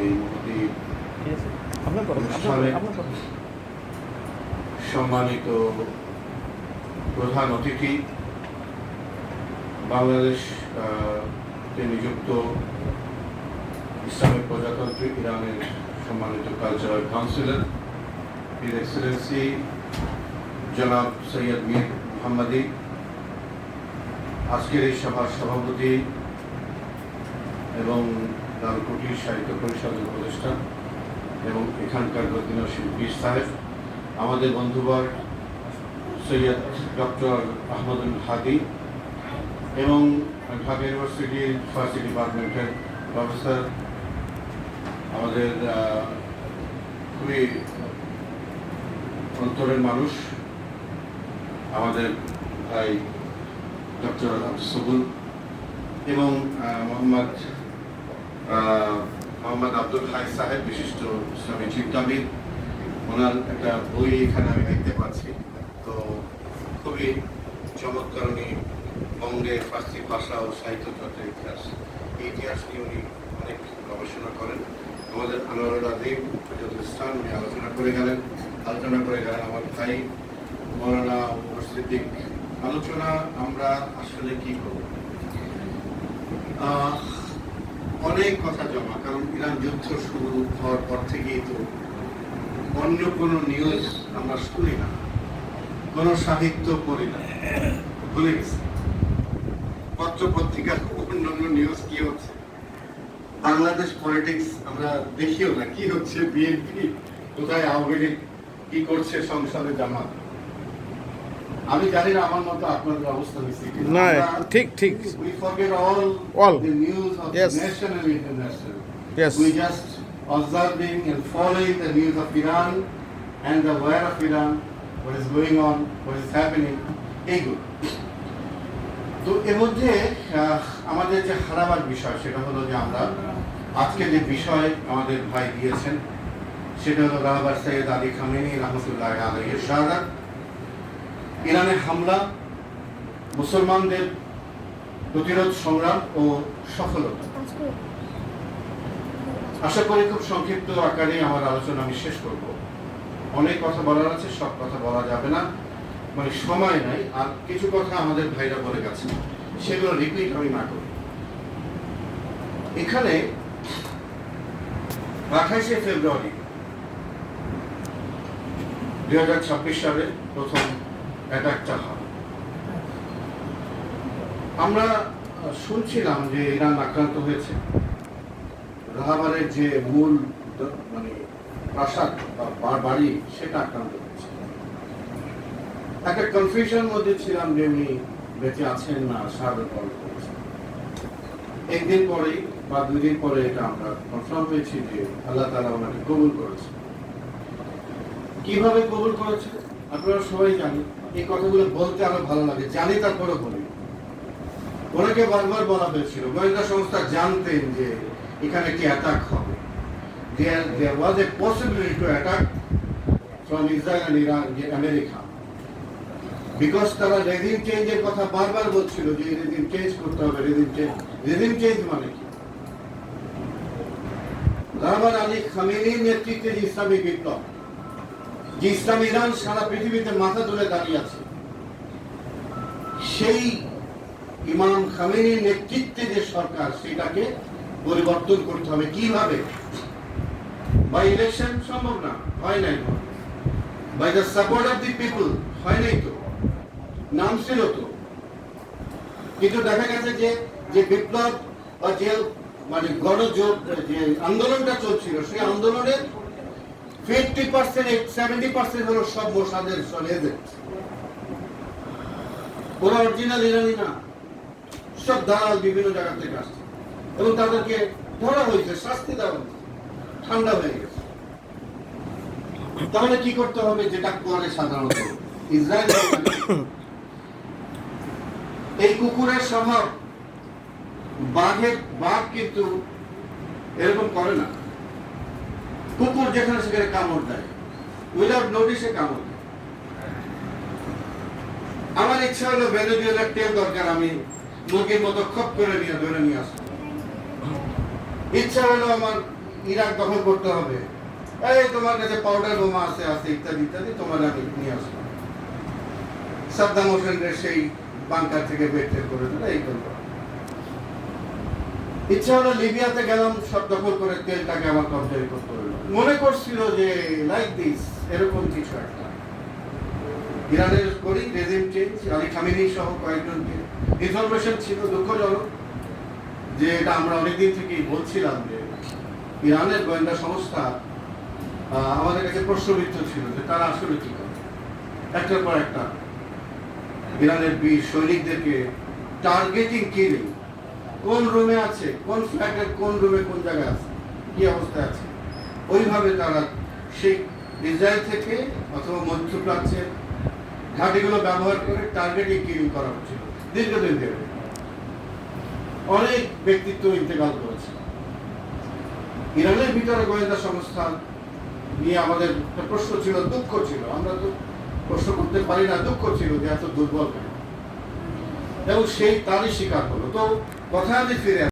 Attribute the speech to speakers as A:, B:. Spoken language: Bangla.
A: এই মুহূর্তে সম্মানিত প্রধান অতিথি, বাংলাদেশ নিযুক্ত ইসলামিক প্রজাতন্ত্রী ইরানের সম্মানিত কালচারাল কাউন্সিলর, হিজ এক্সেলেন্সি জনাব সৈয়দ মীর মোহাম্মদী, আজকের এই সভার সভাপতি এবং লালকুটি সাহিত্য পরিষদের উপদেষ্টা এবং এখানকার গদিনা শিল্পী সাহেব, আমাদের বন্ধুবর সৈয়দ ডক্টর আহমদুল হাদি এবং ঢাকা ইউনিভার্সিটির ফার্সি ডিপার্টমেন্টের প্রফেসর, আমাদের খুবই অন্তরের মানুষ আমাদের ভাই ডক্টর আব্দুল সবুল এবং মোহাম্মদ আব্দুল হাই সাহেব, বিশিষ্ট ইসলামী চিন্তাবিদ। ওনার একটা বই এখানে আমি দেখতে পাচ্ছি, তো খুবই চমৎকার। উনি বঙ্গের ফার্সি ভাষা ও সাহিত্য চর্চার ইতিহাস, এই ইতিহাস নিয়ে উনি অনেক গবেষণা করেন। আমাদের আনোয়ারুল আজিম ইসলাম উনি আলোচনা করে গেলেন আমার ভাই মৌলানা সিদ্দিক। আলোচনা আমরা আসলে কি করব, অনেক কথা জমা, কারণ ইরান যুদ্ধ শুরু হওয়ার পর থেকেই তো অন্য কোনো নিউজ আমরা শুনি না, কোনো সাহিত্য পড়ি না, ভুলে গেছি। পত্র পত্রিকার অন্যান্য নিউজ কি হচ্ছে, বাংলাদেশ পলিটিক্স আমরা দেখিও না, কি হচ্ছে, বিএনপি কোথায়, আওয়ামী লীগ কি করছে, সংসদে জামাত। আমি জানি না আমার মতো আপনাদের অবস্থা হয়েছে
B: না, ঠিক ঠিক।
A: We forget all the news of
B: yes.
A: national and international.
B: Yes.
A: We just observing and following the news of Iran and the war of Iran, what is going on, what is happening. এইগুলো তো এর মধ্যে আমাদের যে হারাবার বিষয় সেটা হলো যে আমরা আজকে যে বিষয় আমাদের ভাই দিয়েছেন সেটা হলো রাহবার সৈয়দ আলী খামেনি রহমতুল্লাহ আলাইহির শাহাদাত, ইরানে হামলা, মুসলমানদের প্রতিরোধ সংগ্রাম ও সফলতা। আশা করি খুব সংক্ষিপ্ত আকারে আমার আলোচনা আমি শেষ করব। অনেক কথা বলার আছে, সব কথা বলা যাবে না, মানে সময় নাই। আর কিছু কথা আমাদের ভাইরা বলে গেছে, সেগুলো রিপিট আমি না করি। এখানে 28শে ফেব্রুয়ারি 2026 সালে প্রথম অ্যাটাকটা হয়। আমরা শুনছিলাম যে ইরান আক্রান্ত হয়েছে, রাহাবারের যে মূল মানে প্রাসাদ বা বাড়ি সেটা আক্রান্ত হয়েছে। একটা কনফিউশন মধ্যে ছিলাম যে উনি বেঁচে আছেন না শাহাদাত বরণ করেছেন। একদিন পরেই বা 2 দিন পরে এটা আমরা কনফার্ম হয়েছি যে আল্লাহ তাআলা ওনাকে কবুল করেছেন। কিভাবে কবুল করেছে আপনারা সবাই জানেন। এই কথাগুলো বলতে আরো ভালো লাগে, জানি তারপরে বলি। ওনাকে বারবার বলা হয়েছিল, গোয়েন্দা সংস্থা জানতেন যে এখানে কি অ্যাটাক হবে। There was a possibility to attack from Israel and Iran, America. Because তারা রেজিম চেঞ্জের কথা বারবার বলছিল যে রেজিম চেঞ্জ করতে হবে, রেজিম চেঞ্জ মানে কি? রাহবার আলী খামেনির নেতৃত্বে যে ইসলামী বিপ্লব, যে ইসলামী ইরান সারা পৃথিবীতে মাথা তুলে দাঁড়িয়ে আছে, সেই ইমাম খামেনির নেতৃত্বে যে সরকার, সেটাকে পরিবর্তন করতে হবে। কিভাবে? বাই ইলেকশন সম্ভব না, হয় নাই। By the support of the people হয় নাই, তো নাম ছিল তো, কিন্তু দেখা গেছে যে বিপ্লব বা যে মানে গণজোট যে আন্দোলনটা চলছিল, সেই আন্দোলনের 50% 70% হলো সব মোসাদের এজেন্ট। ওরা অরিজিনাল ইরানি না, সব দালাল বিভিন্ন জায়গা থেকে আসছে এবং তাদেরকে ধরা হয়েছে, শাস্তি দেওয়া হয়েছে, ঠান্ডা হয়ে গেছে। তাহলে কি করতে হবে? যেটা করে সাধারণত ইসরায়েল, এই কুকুরের স্বভাব, বাঘ কিন্তু এরকম করে না। কুকুর যেখানে সেখানে কামড় দেয়, উইদাউট নোটিসে কামড় দেয়। আমার ইচ্ছা হলো ভেনেজুয়েলার তেল দরকার, আমি মুরগির মতো খপ করে ধরে নিয়ে আসবো। ইচ্ছা হলো আমার ইরাক দখল করতে হবে, এই তোমার কাছে পাউডার বোমা আছে আছে ইত্যাদি ইত্যাদি, তোমার আমি নিয়ে আসবো। সাদ্দাম হোসেনের সেই বাংকার থেকে বের করে দিল, এই করলো। ইচ্ছা হলো লিবিয়াতে গেলাম, সব দখল করে তেলটাকে আমার কবজায় করতে হলো। মনে করছিল যে লাইক দিস, এরকম কিছু একটা। ইরানের করি রেজিম চেঞ্জ, আলী খামেনি সহ কয়েকজনকে ইনফরমেশন ছিল। দুঃখজনক যে এটা আমরা অনেকদিন থেকেই বলছিলাম যে ইরানের গোয়েন্দা সংস্থা আমাদের কাছে প্রশ্নবিদ্ধ ছিল যে তারা আসলে কি করে। একটার পর একটা ইরানের বীর সৈনিকদেরকে টার্গেটিং কিলিং, কোন রুমে আছে, কোন ফ্ল্যাটের কোন রুমে কোন জায়গায় আছে, কি অবস্থায় আছে, ওইভাবে তারা সেই ইসরায়েল থেকে অথবা মধ্যপ্রাচ্যের ঘাটিগুলো ব্যবহার করে টার্গেটিং কিলিং করা হচ্ছিল দীর্ঘদিন ধরে। অনেক ব্যক্তিত্ব ইন্তেকাল করেছে। ইরানের ভিতরে গোয়েন্দা সংস্থা নিয়ে আমাদের একটা প্রশ্ন ছিল, দুঃখ ছিল। আমরা তো প্রশ্ন করতে পারি না, দুঃখ ছিল যে এত দুর্বল কেন, এবং সেই তারই শিকার হলো। তো কথা আমি ফিরে